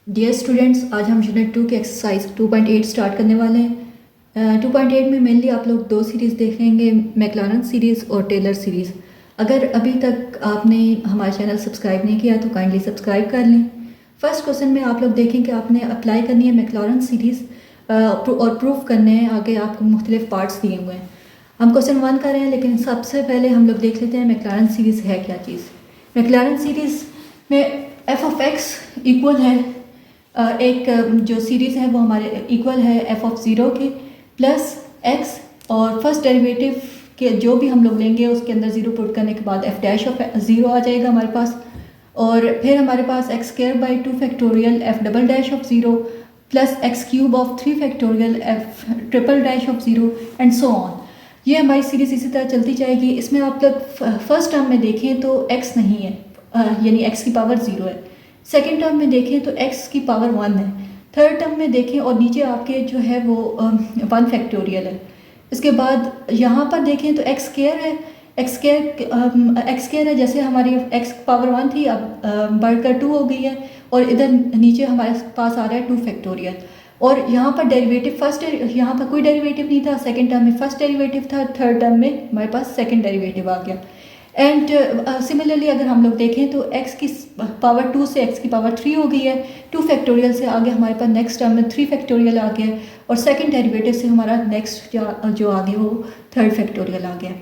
Dear students, आज हम unit 2 की एक्सरसाइज 2.8 स्टार्ट करने वाले हैं। 2.8 में मेनली आप लोग दो सीरीज़ देखेंगे, मैक्लारन सीरीज़ और टेलर सीरीज़। अगर अभी तक आपने हमारा चैनल सब्सक्राइब नहीं किया तो काइंडली सब्सक्राइब कर लें। फर्स्ट क्वेश्चन में आप लोग देखें कि आपने अप्लाई करनी है मैक्लारन सीरीज़ और प्रूफ करने हैं। आगे आपको मुख्तलिफ पार्ट्स दिए हुए हैं। हम क्वेश्चन 1 कर रहे हैं, लेकिन सबसे पहले हम लोग देख लेते हैं मैक्लारन सीरीज़ है क्या चीज़। मैक्लारन सीरीज़ में एफ ऑफ एक्स इक्वल है एक जो सीरीज़ है वो हमारे इक्वल है एफ ऑफ ज़ीरो के प्लस एक्स, और फर्स्ट डेरिवेटिव के जो भी हम लोग लेंगे उसके अंदर ज़ीरो पुट करने के बाद एफ डैश ऑफ ज़ीरो आ जाएगा हमारे पास। और फिर हमारे पास X square by 2 factorial F double dash of zero plus X cube of 3 factorial F triple dash of zero and so on. ये हमारी सीरीज़ इसी तरह चलती जाएगी। इसमें आप लोग फर्स्ट टर्म में देखें तो एक्स नहीं है, यानी एक्स की पावर ज़ीरो है। सेकेंड टर्म में देखें तो x की पावर 1 है। थर्ड टर्म में देखें और नीचे आपके जो है वो 1 फैक्टोरियल है। इसके बाद यहाँ पर देखें तो x स्क्वायर है। x स्क्वायर है, जैसे हमारी x पावर 1 थी अब बढ़कर 2 हो गई है, और इधर नीचे हमारे पास आ रहा है 2 फैक्टोरियल। और यहाँ पर डेरिवेटिव फर्स्ट, यहाँ पर कोई डेरिवेटिव नहीं था। सेकेंड टर्म में फर्स्ट डेरिवेटिव था, थर्ड टर्म में हमारे पास सेकेंड डेरिवेटिव आ गया। एंड सिमिलरली अगर हम लोग देखें तो x की पावर 2 से x की पावर 3 हो गई है। 2 फैक्टोरियल से आगे हमारे पास नेक्स्ट टर्म में 3 फैक्टोरियल आ गया, और सेकंड डेरिवेटिव से हमारा नेक्स्ट जो आगे वो थर्ड फैक्टोरियल आ गया।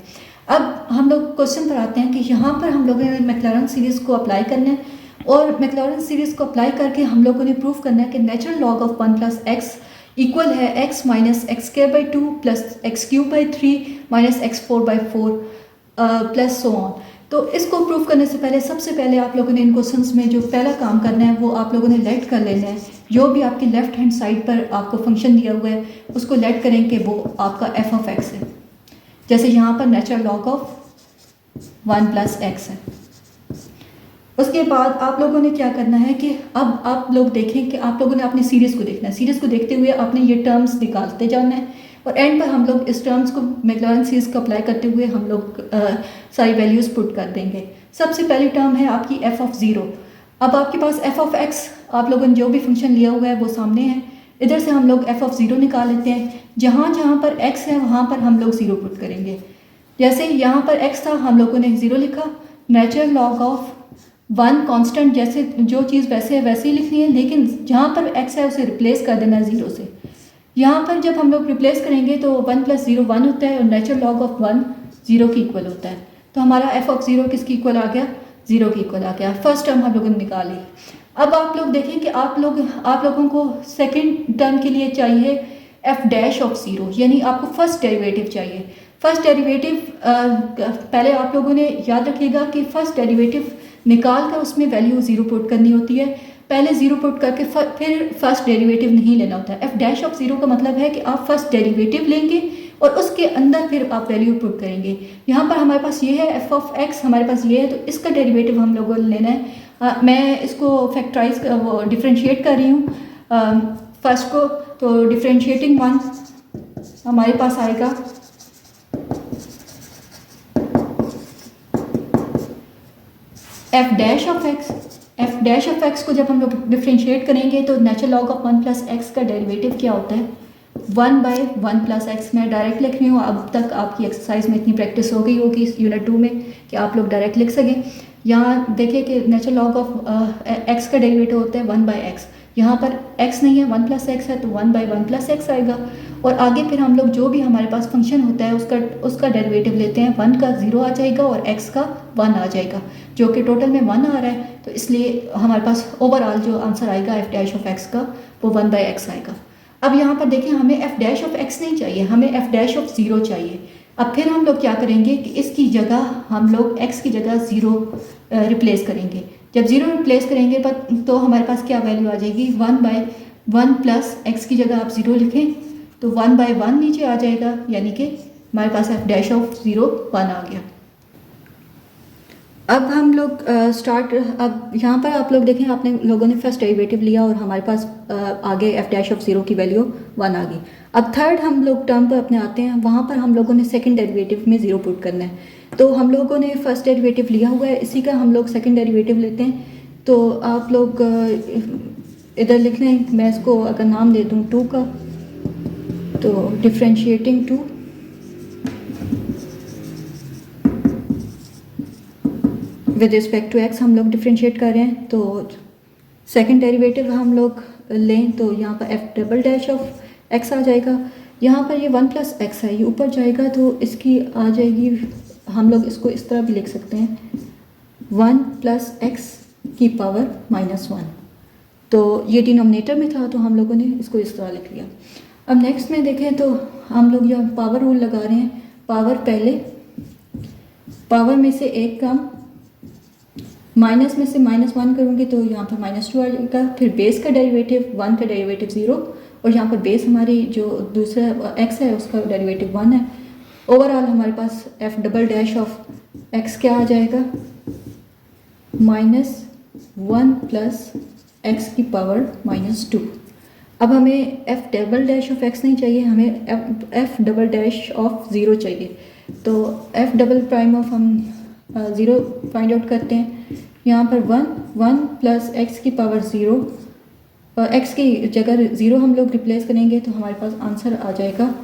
अब हम लोग क्वेश्चन पर आते हैं कि यहाँ पर हम लोगों ने मैक्लारन सीरीज़ को अप्लाई करना है, और मैक्लारन सीरीज़ को अप्लाई करके हम लोगों ने प्रूव करना है कि natural log of 1 plus x equal है x minus x square by 2 plus X cube by 3 minus x 4 by 4 plus so on. तो इसको प्रूव करने से पहले सबसे पहले आप लोगों ने इन क्वेश्चंस में जो पहला काम करना है वो आप लोगों ने लेट कर लेना है। जो भी आपकी लेफ्ट हैंड साइड पर आपको फंक्शन दिया हुआ है उसको लेट करें कि वो आपका एफ ऑफ एक्स है। जैसे यहाँ पर natural log of 1 plus x है। उसके बाद आप लोगों ने क्या करना है कि अब आप लोग देखें कि आप लोगों ने अपनी सीरीज़ को देखना है। सीरीज़ को देखते हुए आपने ये टर्म्स निकालते जाना है, और एंड पर हम लोग इस टर्म्स को मैक्लारन सीरीज़ को अप्लाई करते हुए हम लोग सारी वैल्यूज़ पुट कर देंगे। सबसे पहली टर्म है आपकी एफ ऑफ ज़ीरो। अब आपके पास एफ ऑफ एक्स, आप लोगों ने जो भी फंक्शन लिया हुआ है वो सामने है। इधर से हम लोग एफ ऑफ ज़ीरो निकाल लेते हैं। जहाँ जहाँ पर एक्स है वहाँ पर हम लोग ज़ीरो पुट करेंगे। जैसे यहाँ पर एक्स था, हम लोगों ने ज़ीरो लिखा। नेचुरल लॉग ऑफ 1 कांस्टेंट, जैसे जो चीज़ वैसे है वैसे ही लिखनी है, लेकिन जहाँ पर x है उसे रिप्लेस कर देना है ज़ीरो से। यहाँ पर जब हम लोग रिप्लेस करेंगे तो 1 प्लस ज़ीरो 1 होता है, और नेचुरल लॉग ऑफ 1 ज़ीरो की इक्वल होता है। तो हमारा एफ ऑफ ज़ीरो किसकी इक्वल आ गया? ज़ीरो की इक्वल आ गया। फर्स्ट टर्म हम लोगों ने निकाली। अब आप लोग देखें कि आप लोगों को सेकेंड टर्म के लिए चाहिए एफ डैश ऑफ ज़ीरो, यानी आपको फर्स्ट डेरिवेटिव चाहिए। फर्स्ट डेरिवेटिव पहले आप लोगों ने याद रखिएगा कि फर्स्ट डेरिवेटिव निकाल कर उसमें वैल्यू ज़ीरो पुट करनी होती है। पहले ज़ीरो पुट करके फिर फर्स्ट डेरिवेटिव नहीं लेना होता है। एफ डैश ऑफ ज़ीरो का मतलब है कि आप फर्स्ट डेरिवेटिव लेंगे और उसके अंदर फिर आप वैल्यू पुट करेंगे। यहाँ पर हमारे पास ये है एफ ऑफ एक्स, हमारे पास ये है, तो इसका डेरिवेटिव हम लोगों ने लेना है। मैं इसको फैक्टराइज वो डिफ्रेंशिएट कर रही हूँ फर्स्ट को। तो डिफ्रेंशिएटिंग 1 हमारे पास आएगा F dash of x. F dash of x को जब हम लोग डिफ्रेंशिएट करेंगे तो natural log of 1 plus x का डेरिवेटिव क्या होता है? 1 बाई 1 प्लस एक्स। मैं डायरेक्ट लिख रही हूँ। अब तक आपकी एक्सरसाइज में इतनी प्रैक्टिस हो गई होगी इस यूनिट 2 में कि आप लोग डायरेक्ट लिख सकें। यहाँ देखिए कि नेचुरल लॉग ऑफ एक्स का डेरिवेटिव होता है 1 बाई एक्स। यहाँ पर x नहीं है, 1 प्लस एक्स है, तो 1 बाई 1 प्लस एक्स आएगा। और आगे फिर हम लोग जो भी हमारे पास फंक्शन होता है उसका डेरिवेटिव लेते हैं। 1 का 0 आ जाएगा और x का 1 आ जाएगा, जो कि टोटल में 1 आ रहा है। तो इसलिए हमारे पास ओवरऑल जो आंसर आएगा एफ डैश ऑफ एक्स का वो 1 बाई एक्स आएगा। अब यहाँ पर देखें, हमें एफ डैश ऑफ एक्स नहीं चाहिए, हमें एफ डैश ऑफ ज़ीरो चाहिए। अब फिर हम लोग क्या करेंगे कि इसकी जगह हम लोग x की जगह ज़ीरो रिप्लेस करेंगे। जब ज़ीरो रिप्लेस करेंगे तो हमारे पास क्या वैल्यू आ जाएगी? 1 बाई 1 प्लस एक्स की जगह आप ज़ीरो लिखें तो 1 बाई 1 नीचे आ जाएगा, यानी कि हमारे पास एफ डैश ऑफ ज़ीरो 1 आ गया। अब हम लोग अब यहाँ पर आप लोग देखें, आपने लोगों ने फर्स्ट डेरिवेटिव लिया और हमारे पास आगे एफ डैश ऑफ ज़ीरो की वैल्यू 1 आ गई। अब थर्ड हम लोग टर्म पर अपने आते हैं, वहाँ पर हम लोगों ने सेकंड डेरिवेटिव में ज़ीरो पुट करना है। तो हम लोगों ने फर्स्ट डेरिवेटिव लिया हुआ है, इसी का हम लोग सेकंड डेरिवेटिव लेते हैं। तो आप लोग इधर लिख लें, मैं इसको अगर नाम दे दूँ 2 का, तो differentiating 2 with respect to X हम लोग डिफ्रेंशिएट कर रहे हैं, तो सेकंड डेरिवेटिव हम लोग लें तो यहाँ पर F double dash of X आ जाएगा। यहाँ पर ये 1 प्लस एक्स है, ये ऊपर जाएगा तो इसकी आ जाएगी, हम लोग इसको इस तरह भी लिख सकते हैं 1 प्लस एक्स की पावर -1। तो ये डिनोमिनेटर में था तो हम लोगों ने इसको इस तरह लिख लिया। अब नेक्स्ट में देखें तो हम लोग यहाँ पावर रूल लगा रहे हैं, पावर पहले, पावर में से एक कम, माइनस में से -1 करूँगी तो यहाँ पर -2 आ जाएगा, फिर बेस का डेरिवेटिव 1 का डेरिवेटिव 0, और यहाँ पर बेस हमारी जो दूसरा x है उसका डेरिवेटिव 1 है। ओवरऑल हमारे पास f double dash of x क्या आ जाएगा, -1 प्लस x की पावर -2। अब हमें f double dash of x नहीं चाहिए, हमें f डबल डैश ऑफ 0 चाहिए। तो f डबल प्राइम ऑफ हम 0 फाइंड आउट करते हैं। यहाँ पर 1 प्लस x की पावर 0, x की जगह 0 हम लोग रिप्लेस करेंगे तो हमारे पास आंसर आ जाएगा,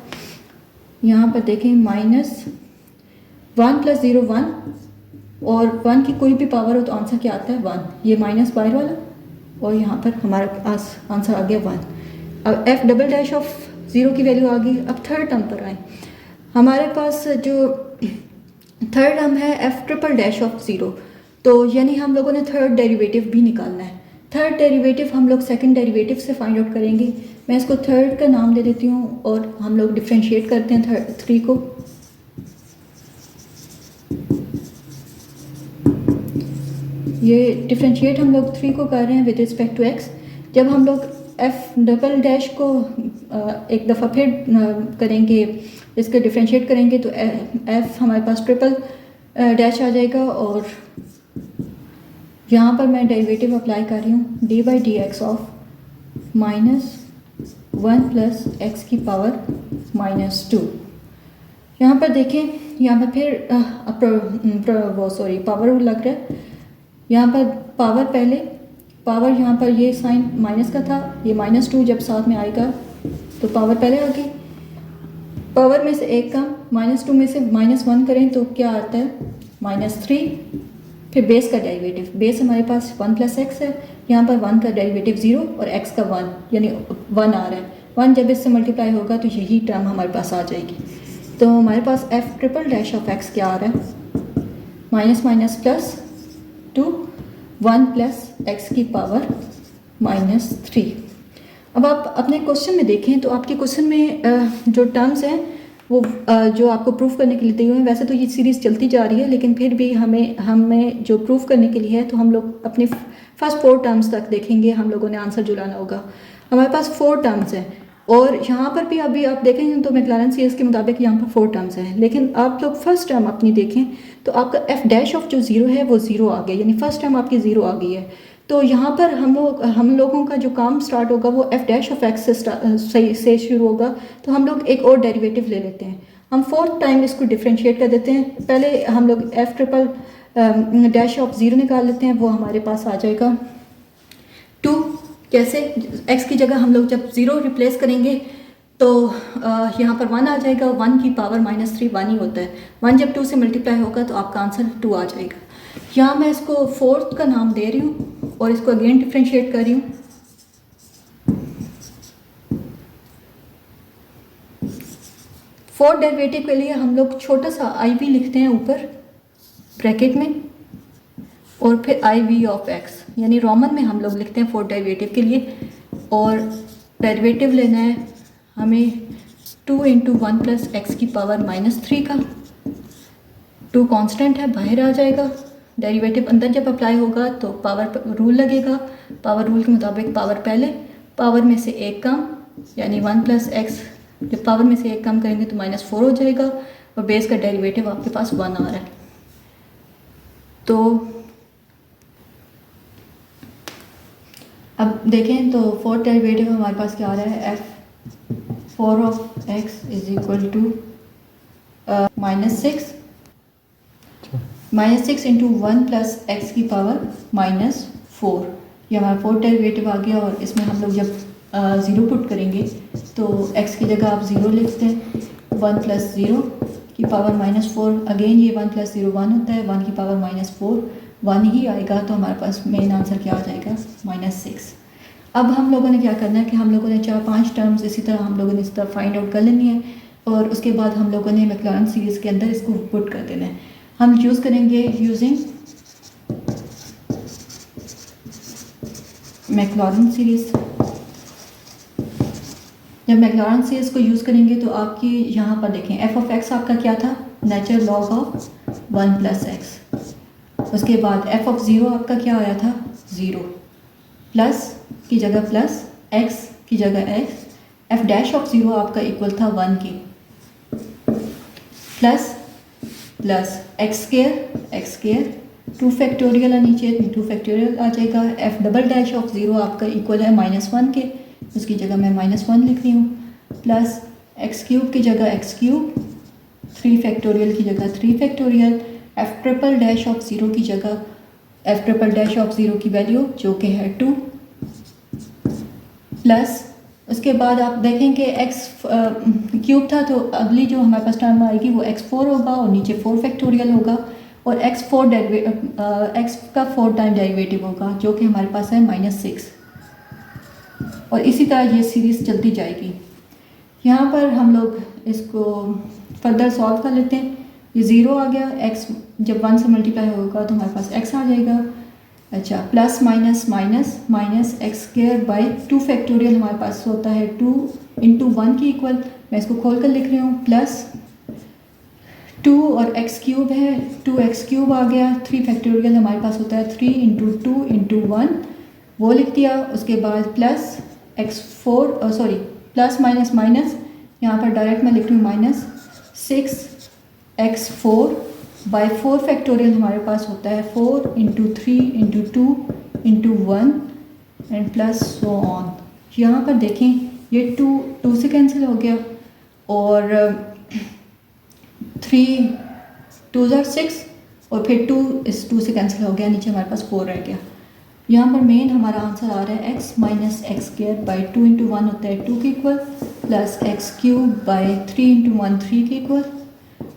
यहाँ पर देखें -1 प्लस 0 1, और 1 की कोई भी पावर हो तो आंसर क्या आता है 1, ये माइनस बाहर वाला, और यहाँ पर हमारे पास आंसर आ गया 1। अब f डबल डैश ऑफ 0 की वैल्यू आ गई। अब थर्ड टर्म पर आए, हमारे पास जो थर्ड टर्म है f ट्रिपल डैश ऑफ 0, तो यानी हम लोगों ने थर्ड डेरिवेटिव भी निकालना है। थर्ड डेरिवेटिव हम लोग सेकंड डेरिवेटिव से फाइंड आउट करेंगे। मैं इसको थर्ड का नाम दे देती हूँ और हम लोग डिफ्रेंशिएट करते हैं 3 को। ये डिफ्रेंशिएट हम लोग 3 को कर रहे हैं विद रिस्पेक्ट टू x। जब हम लोग f डबल डैश को एक दफ़ा फिर करेंगे, इसके डिफ्रेंशिएट करेंगे तो f हमारे पास ट्रिपल डैश आ जाएगा, और यहाँ पर मैं डेरिवेटिव अप्लाई कर रही हूँ D by D x of -1 plus X की पावर -2। यहाँ पर देखें, यहाँ पर फिर पावर रूल लग रहा है। यहाँ पर पावर पहले, पावर यहाँ पर ये साइन माइनस का था, ये -2 जब साथ में आएगा तो पावर पहले आ गई। पावर में से एक कम, -2 में से -1 करें तो क्या आता है -3। फिर बेस का डेरिवेटिव, बेस हमारे पास 1 प्लस एक्स है, यहाँ पर 1 का डेरिवेटिव 0 और x का 1 यानी 1 आ रहा है। 1 जब इससे मल्टीप्लाई होगा तो यही टर्म हमारे पास आ जाएगी। तो हमारे पास f triple dash of x क्या आ रहा है, minus minus plus 2, 1 plus x की पावर -3। अब आप अपने क्वेश्चन में देखें तो आपके क्वेश्चन में जो टर्म्स हैं वो जो आपको प्रूफ करने के लिए दिए हुए हैं। वैसे तो ये सीरीज़ चलती जा रही है, लेकिन फिर भी हमें जो प्रूफ करने के लिए है तो हम लोग अपने फर्स्ट 4 टर्म्स तक देखेंगे, हम लोगों ने आंसर जुलाना होगा। हमारे पास 4 टर्म्स हैं, और यहाँ पर भी अभी आप देखेंगे तो मैक्लारन सीरीज़ के मुताबिक यहाँ पर 4 टर्म्स हैं, लेकिन आप लोग फर्स्ट टर्म अपनी देखें तो आपका f डैश ऑफ जो 0 है वो 0 आ गया, यानी फर्स्ट टर्म आपकी 0 आ गई है। तो यहाँ पर हम लोगों का जो काम स्टार्ट होगा वो f डैश ऑफ x से शुरू होगा। तो हम लोग एक और डेरिवेटिव ले लेते हैं, हम 4th टाइम इसको डिफ्रेंशिएट कर देते हैं। पहले हम लोग f ट्रिपल डैश ऑफ 0 निकाल लेते हैं, वो हमारे पास आ जाएगा 2। कैसे, x की जगह हम लोग जब 0 रिप्लेस करेंगे तो यहाँ पर 1 आ जाएगा, 1 की पावर -3 1 ही होता है। 1 जब 2 से मल्टीप्लाई होगा तो आपका आंसर 2 आ जाएगा। यहाँ मैं इसको 4th का नाम दे रही हूँ और इसको अगेन डिफ्रेंशिएट कर रही हूँ। फोर्थ डेरिवेटिव के लिए हम लोग छोटा सा IV लिखते हैं ऊपर ब्रैकेट में, और फिर IV ऑफ x यानी रोमन में हम लोग लिखते हैं 4th डेरिवेटिव के लिए। और डेरिवेटिव लेना है हमें 2 × 1 प्लस एक्स की पावर -3 का। 2 कांस्टेंट है, बाहर आ जाएगा। डेरिवेटिव अंदर जब अप्लाई होगा तो पावर रूल लगेगा। पावर रूल के मुताबिक पावर पहले, पावर में से एक कम, यानी 1 प्लस एक्स, जब पावर में से एक कम करेंगे तो -4 हो जाएगा, और बेस का डेरिवेटिव आपके पास 1 आ रहा है। तो अब देखें तो 4th डेरिवेटिव हमारे पास क्या आ रहा है, f4 of x is equal to -6 × 1 plus X की पावर -4, ये हमारा फोर्थ डेरिवेटिव आ गया। और इसमें हम लोग जब ज़ीरो पुट करेंगे तो x की जगह आप ज़ीरो लिखते हैं, 1 + 0 की पावर -4। अगेन ये 1 + 0 1 होता है, 1 की पावर -4 1 ही आएगा, तो हमारे पास मेन आंसर क्या आ जाएगा, -6। अब हम लोगों ने क्या करना है कि हम लोगों ने 4-5 टर्म्स इसी तरह हम लोगों ने इस तरह फाइंड आउट कर लेनी है, और उसके बाद हम लोगों ने मैक्लॉरेन सीरीज़ के अंदर इसको पुट कर देना है। हम यूज़ करेंगे यूजिंग मैक्लॉरेन सीरीज़। जब मैक्लॉरेन सीरीज़ को यूज़ करेंगे तो आपकी यहाँ पर देखें f(x) आपका क्या था, नेचुरल लॉग ऑफ 1 + x। उसके बाद f(0) आपका क्या आया था, 0, प्लस की जगह प्लस, x की जगह x, f'(0) आपका इक्वल था 1 के, प्लस प्लस x², 2 फैक्टोरियल नीचे 2 फैक्टोरियल आ जाएगा। f'(0) आपका इक्वल है -1 के, उसकी जगह मैं -1 लिख रही हूँ, प्लस x³ की जगह x³, 3 फैक्टोरियल की जगह 3 फैक्टोरियल, f'(0) की जगह f'(0) की वैल्यू जो कि है 2, प्लस उसके बाद आप देखेंगे x³ था तो अगली जो हमारे पास टर्म आएगी वो x4 होगा और नीचे 4 फैक्टोरियल होगा, और x का 4 टाइम डेरिवेटिव होगा जो कि हमारे पास है -6। और इसी तरह ये सीरीज़ चलती जाएगी। यहाँ पर हम लोग इसको फर्दर सॉल्व कर लेते हैं। ये 0 आ गया, x जब 1 से मल्टीप्लाई होगा तो हमारे पास x आ जाएगा। अच्छा, plus minus minus minus x²/2 factorial हमारे पास होता है 2 × 1 की इक्वल। मैं इसको खोल कर लिख रही हूँ, प्लस 2 और x³ है, 2x³ आ गया, 3 फैक्टोरियल हमारे पास होता है 3 × 2 × 1, वो लिख दिया। उसके बाद plus x4 plus minus minus, यहाँ पर डायरेक्ट मैं लिख रही हूँ -6x4/4 फैक्टोरियल हमारे पास होता है 4 × 3 × 2 × 1 एंड प्लस सो ऑन। यहाँ पर देखें ये 2 से कैंसिल हो गया, और 3 2 are 6, और फिर 2 इस 2 से कैंसिल हो गया, नीचे हमारे पास 4 रह गया। यहाँ पर मेन हमारा आंसर आ रहा है x - x²/2 × 1 होता है 2 के इक्वल, प्लस x³/3 × 1 3 के इक्वल,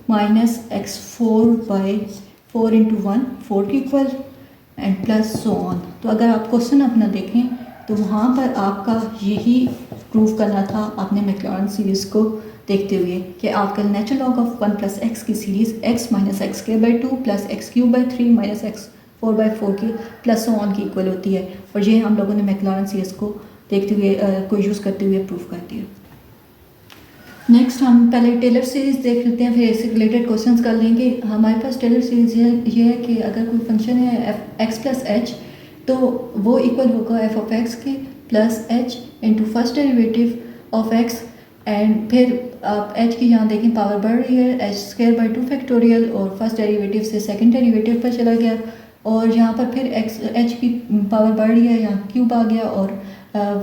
माइनस x4/4 × 1 4 के equal, and plus so on. तो अगर आप क्वेश्चन अपना देखें तो वहाँ पर आपका यही प्रूव करना था आपने मैक्लॉरेन सीरीज़ को देखते हुए कि आपका नेचुरल लॉग ऑफ 1 + x की series x - x²/2 plus x³/3 minus x4/4 की प्लस ऑन की इक्वल होती है। और ये हम लोगों ने मैक्लॉरेन सीरीज़ को देखते हुए को यूज़ करते हुए प्रूव कर दिया। नेक्स्ट हम पहले टेलर सीरीज़ देख लेते हैं, फिर इससे रिलेटेड क्वेश्चंस कर लेंगे। हमारे पास टेलर सीरीज़ ये है कि अगर कोई फंक्शन है x + h तो वो इक्वल होगा f(x) के plus h into first derivative of x, and फिर आप h की यहाँ देखें पावर बढ़ रही है, h²/2 फैक्टोरियल, और फर्स्ट डेरिवेटिव से सेकंड डेरिवेटिव पर चला गया, और यहाँ पर फिर h की पावर बढ़ रही है, यहाँ क्यूब आ गया, और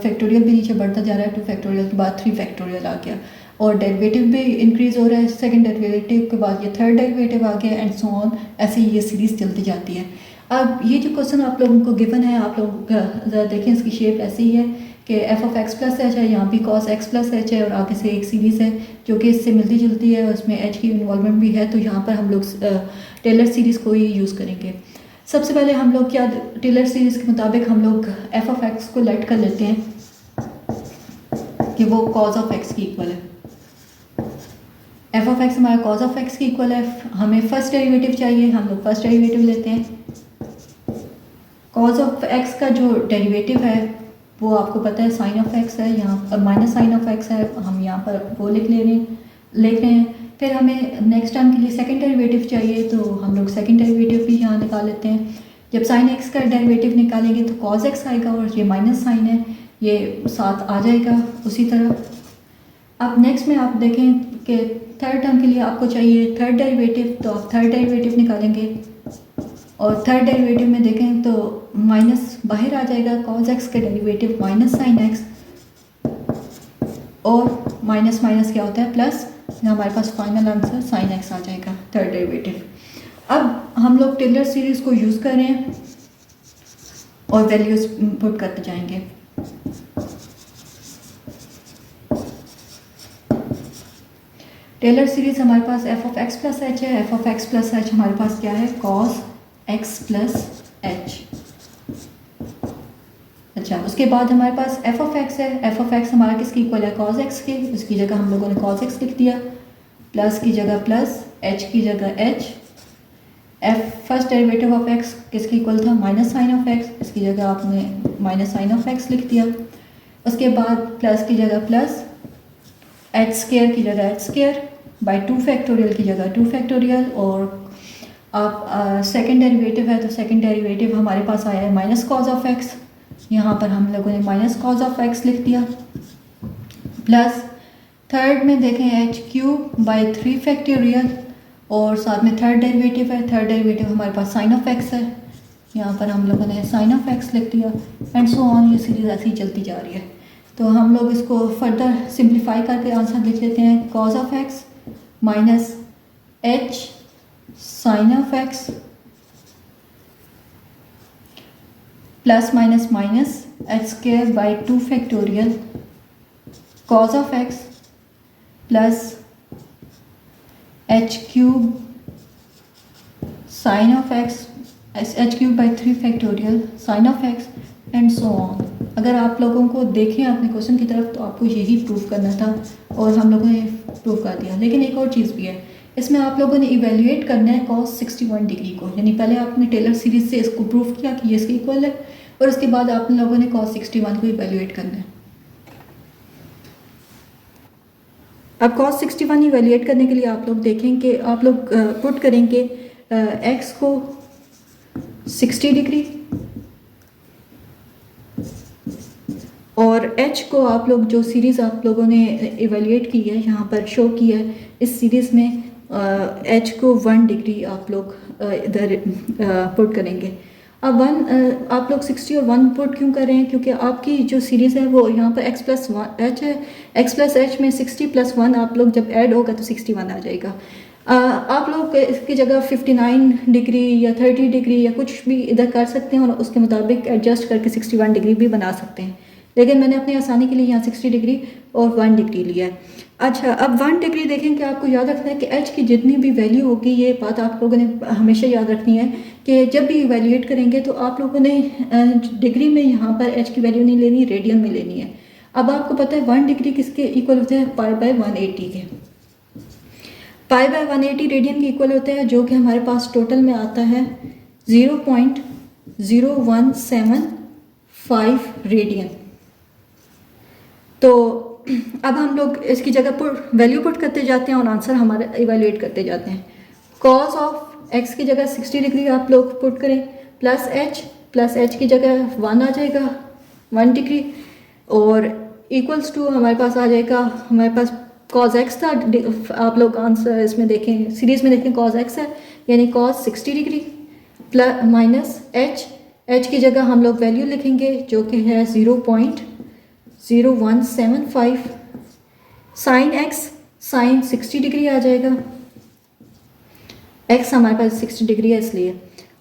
फैक्टोरियल भी नीचे बढ़ता जा रहा है, 2 फैक्टोरियल के बाद 3 फैक्टोरियल आ गया, और डेरिवेटिव भी इंक्रीज़ हो रहा है, सेकंड डेरिवेटिव के बाद ये थर्ड डेरिवेटिव आ गया, एंड सो ऑन, ऐसे ही ये सीरीज़ चलती जाती है। अब ये जो क्वेश्चन आप लोगों को गिवन है, आप लोग ज़रा देखें, इसकी शेप ऐसी ही है कि f(x + h) है, यहाँ भी cos x + h है, और आगे से एक सीरीज़ है जो कि इससे मिलती जुलती है, उसमें h की इन्वॉल्वमेंट भी है, तो यहाँ पर हम लोग टेलर सीरीज़ को ही यूज़ करेंगे। सबसे पहले हम लोग क्या टेलर सीरीज़ के मुताबिक हम लोग f(x) को लेट कर लेते हैं कि वो cos x की इक्वल है। f(x) हमारा cos x की इक्वल है, हमें फर्स्ट डेरिवेटिव चाहिए, हम लोग फर्स्ट डेरिवेटिव लेते हैं। cos x का जो डेरिवेटिव है वो आपको पता है sin x है, यहाँ माइनस sin x है, हम यहाँ पर वो लिख रहे हैं। फिर हमें नेक्स्ट टर्म के लिए सेकंड डेरिवेटिव चाहिए, तो हम लोग सेकंड डेरिवेटिव भी यहाँ निकाल लेते हैं। जब sin x का डेरिवेटिव निकालेंगे तो cos x आएगा, और ये माइनस साइन है, ये साथ आ जाएगा उसी तरह। अब नेक्स्ट में आप देखें कि थर्ड टर्म के लिए आपको चाहिए थर्ड डेरिवेटिव, तो आप थर्ड डेरिवेटिव निकालेंगे, और थर्ड डेरिवेटिव में देखें तो माइनस बाहर आ जाएगा, cos x का डेरिवेटिव माइनस sin x, और माइनस माइनस क्या होता है प्लस, हमारे पास फाइनल आंसर sin x आ जाएगा थर्ड डेरिवेटिव। अब हम लोग टेलर सीरीज़ को यूज़ कर रहे हैं, और वैल्यूज़ पुट करते जाएंगे। टेलर सीरीज़ हमारे पास f of x plus h है। F of x plus h हमारे पास क्या है, कॉस एक्स प्लस एच। अच्छा, उसके बाद हमारे पास एफ ऑफ एक्स है। एफ ऑफ एक्स हमारा किसकी इक्वल है, कॉस एक्स के। उसकी जगह हम लोगों ने कॉस एक्स लिख दिया, प्लस की जगह प्लस, एच की जगह H. F first derivative of x किसकी इक्वल था, माइनस साइन ऑफ एक्स। इसकी जगह आपने माइनस साइन ऑफ एक्स लिख दिया। उसके बाद प्लस की जगह प्लस, एच स्केयर की जगह एच स्केयर, बाई 2 फैक्टोरियल की जगह 2 फैक्टोरियल। और आप सेकेंड डेरिवेटिव है तो सेकेंड डेरिवेटिव हमारे पास आया है माइनस कॉज ऑफ एक्स। यहाँ पर हम लोगों ने माइनस कॉज ऑफ एक्स लिख दिया। प्लस थर्ड में देखें एच क्यूब बाई 3 फैक्टोरियल, और साथ में थर्ड डेरिवेटिव है। थर्ड डेरिवेटिव हमारे पास साइन ऑफ एक्स है, यहाँ पर हम लोगों ने साइन ऑफ एक्स लिख दिया। एंड सो ऑन, ये सीरीज ऐसे ही चलती जा रही है। तो हम लोग इसको फर्दर सिंप्लीफाई करके आंसर लिख लेते हैं, cos of X minus H sine of x plus minus minus H square by 2 factorial cos of x plus H cube sine of X, H cube by 3 factorial sine of X and so on. अगर आप लोगों को देखें अपने question की तरफ तो आपको यही प्रूफ करना था और हम लोगों ने प्रूफ कर दिया। लेकिन एक और चीज़ भी है, इसमें आप लोगों ने इवेल्युएट करना है कॉस 61 डिग्री को। यानी पहले आपने टेलर सीरीज से इसको प्रूफ किया कि ये इसके इक्वल है, और उसके बाद आप लोगों ने कॉस 61 को इवेल्युएट करना है। अब कॉस 61 इवेल्युएट करने के लिए आप लोग देखें कि आप लोग पुट करेंगे एक्स को 60 डिग्री और एच को आप लोग जो सीरीज़ आप लोगों ने इवेल्युएट की है यहाँ पर शो की है, इस सीरीज़ में एच को 1 डिग्री आप लोग इधर पुट करेंगे। अब आप लोग 60 और 1 पुट क्यों कर रहे हैं, क्योंकि आपकी जो सीरीज़ है वो यहाँ पर x प्लस एच है। x प्लस एच में 60 प्लस 1 आप लोग जब ऐड होगा तो 61 आ जाएगा। आप लोग इसकी जगह 59 डिग्री या 30 डिग्री या कुछ भी इधर कर सकते हैं और उसके मुताबिक एडजस्ट करके 61 डिग्री भी बना सकते हैं, लेकिन मैंने अपनी आसानी के लिए यहाँ 60 डिग्री और 1 डिग्री लिया है। अच्छा, अब 1 डिग्री देखें कि आपको याद रखना है कि एच की जितनी भी वैल्यू होगी, ये बात आप लोगों ने हमेशा याद रखनी है कि जब भी इवैल्यूएट करेंगे तो आप लोगों ने डिग्री में यहाँ पर एच की वैल्यू नहीं लेनी, रेडियन में लेनी है। अब आपको पता है 1 डिग्री किसके इक्वल होते हैं, पाई बाय 180 के। पाई बाय 180 रेडियन के इक्वल होते हैं, जो कि हमारे पास टोटल में आता है 0.0175 रेडियन। तो अब हम लोग इसकी जगह वैल्यू पुट करते जाते हैं और आंसर हमारा इवैल्यूएट करते जाते हैं। कॉस ऑफ एक्स की जगह 60 डिग्री आप लोग पुट करें, प्लस एच की जगह 1 आ जाएगा 1 डिग्री, और इक्वल्स टू हमारे पास आ जाएगा, हमारे पास कॉस एक्स था। आप लोग आंसर इसमें देखें, सीरीज़ में देखें कॉस एक्स है, यानी cos 60 degree plus minus H की जगह हम लोग वैल्यू लिखेंगे जो कि है 0.0175 साइन एक्स, साइन 60 डिग्री आ जाएगा, एक्स हमारे पास 60 डिग्री है इसलिए।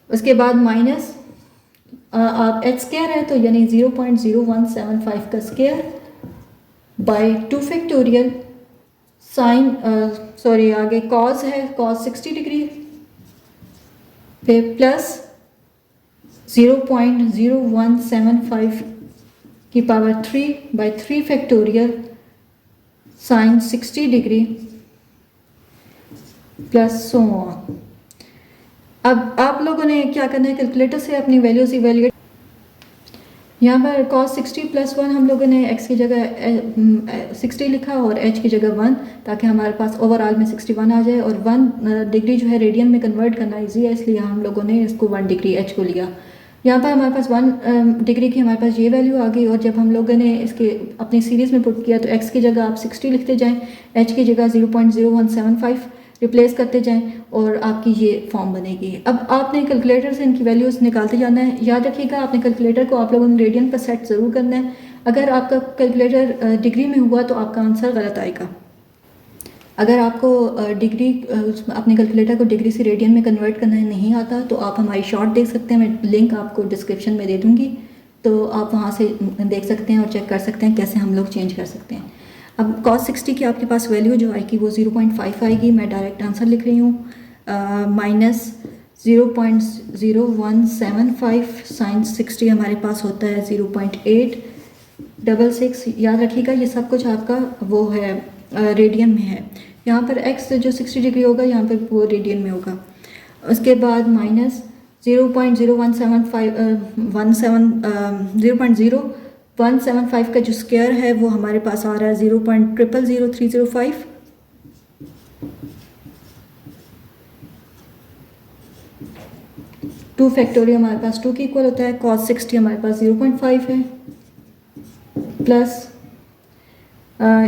उसके बाद माइनस आप एच स्क्वायर है तो यानी 0.0175 का स्क्वायर बाय 2 फैक्टोरियल साइन आगे कॉस है, कॉस 60 डिग्री, फिर प्लस 0.0175 की power 3 by 3 factorial sine 60 degree plus so on. अब आप लोगों ने क्या करना है, कैलकुलेटर से अपनी वैल्यूज इवेल्युएट। यहाँ पर cos 60 प्लस 1 हम लोगों ने x की जगह 60 लिखा और h की जगह 1, ताकि हमारे पास ओवरऑल में 61 आ जाए। और 1 डिग्री जो है रेडियन में कन्वर्ट करना इजी है, इसलिए हम लोगों ने इसको 1 डिग्री h को लिया। यहाँ पर हमारे पास 1 डिग्री की हमारे पास ये वैल्यू आ गई, और जब हम लोगों ने इसके अपनी सीरीज़ में पुट किया तो x की जगह आप 60 लिखते जाएँ, h की जगह 0.0175 रिप्लेस करते जाएं और आपकी ये फॉर्म बनेगी। अब आपने कैलकुलेटर से इनकी वैल्यूज़ निकालते जाना है। याद रखिएगा अपने कैलकुलेटर को आप लोगों ने रेडियन पर सेट ज़रूर करना है। अगर आपका कैलकुलेटर डिग्री में हुआ तो आपका आंसर गलत आएगा। अगर आपको डिग्री अपने कैलकुलेटर को डिग्री से रेडियन में कन्वर्ट करना नहीं आता तो आप हमारी शॉर्ट देख सकते हैं, मैं लिंक आपको डिस्क्रिप्शन में दे दूँगी, तो आप वहाँ से देख सकते हैं और चेक कर सकते हैं कैसे हम लोग चेंज कर सकते हैं। अब cos 60 की आपके पास वैल्यू जो आएगी वो 0.5 आएगी। मैं डायरेक्ट आंसर लिख रही हूँ, माइनस 0.0175 साइन 60 हमारे पास होता है 0.866। याद रखिएगा ये सब कुछ आपका वो है रेडियन में है। यहाँ पर x जो 60 डिग्री होगा यहाँ पर वो रेडियन में होगा। उसके बाद माइनस 0.0175 का जो स्क्वायर है वो हमारे पास आ रहा है 0.000305। टू फैक्टोरियल हमारे पास 2 के इक्वल होता है। cos 60 हमारे पास 0.5 है, प्लस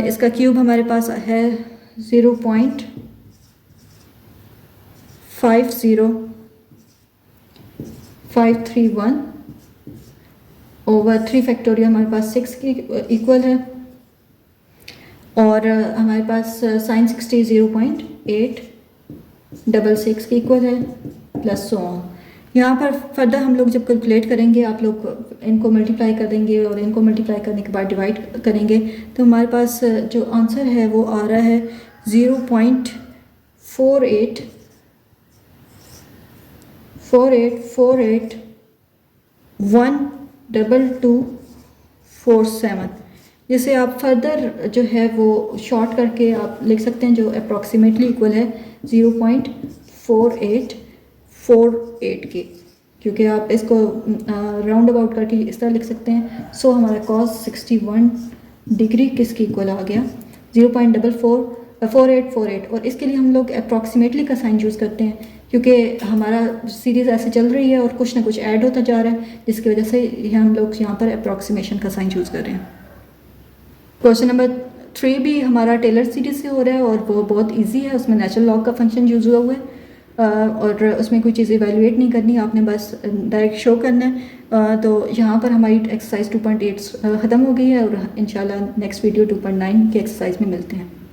इसका क्यूब हमारे पास है 0.50531 ओवर 3 फैक्टोरियल हमारे पास 6 के इक्वल है, और हमारे पास साइन 60 0.866 के इक्वल है, प्लस सो ऑन। यहाँ पर फर्दर हम लोग जब कैलकुलेट करेंगे, आप लोग इनको मल्टीप्लाई कर देंगे और इनको मल्टीप्लाई करने के बाद डिवाइड करेंगे, तो हमारे पास जो आंसर है वो आ रहा है 0.48481247, जिसे आप फर्दर जो है वो शॉर्ट करके आप लिख सकते हैं, जो अप्रॉक्सीमेटली इक्वल है 0.4848 के, क्योंकि आप इसको राउंड अबाउट करके इस तरह लिख सकते हैं। सो हमारा cos 61 डिग्री किसके इक्वल आ गया 0.4848, और इसके लिए हम लोग अप्रॉक्सीमेटली का साइन यूज़ करते हैं, क्योंकि हमारा सीरीज़ ऐसे चल रही है और कुछ ना कुछ ऐड होता जा रहा है, जिसकी वजह से हम लोग यहाँ पर अप्रॉक्सीमेशन का साइन यूज़ कर रहे हैं। क्वेश्चन नंबर 3 भी हमारा टेलर सीरीज़ से हो रहा है और वो बहुत इजी है। उसमें नेचुरल लॉग का फंक्शन यूज़ हुआ हुआ है, और उसमें कोई चीज़ इवेलुएट नहीं करनी, आपने बस डायरेक्ट शो करना है। तो यहाँ पर हमारी एक्सरसाइज 2.8 ख़त्म हो गई है, और इंशाल्लाह नेक्स्ट वीडियो 2.9 की एक्सरसाइज में मिलते हैं।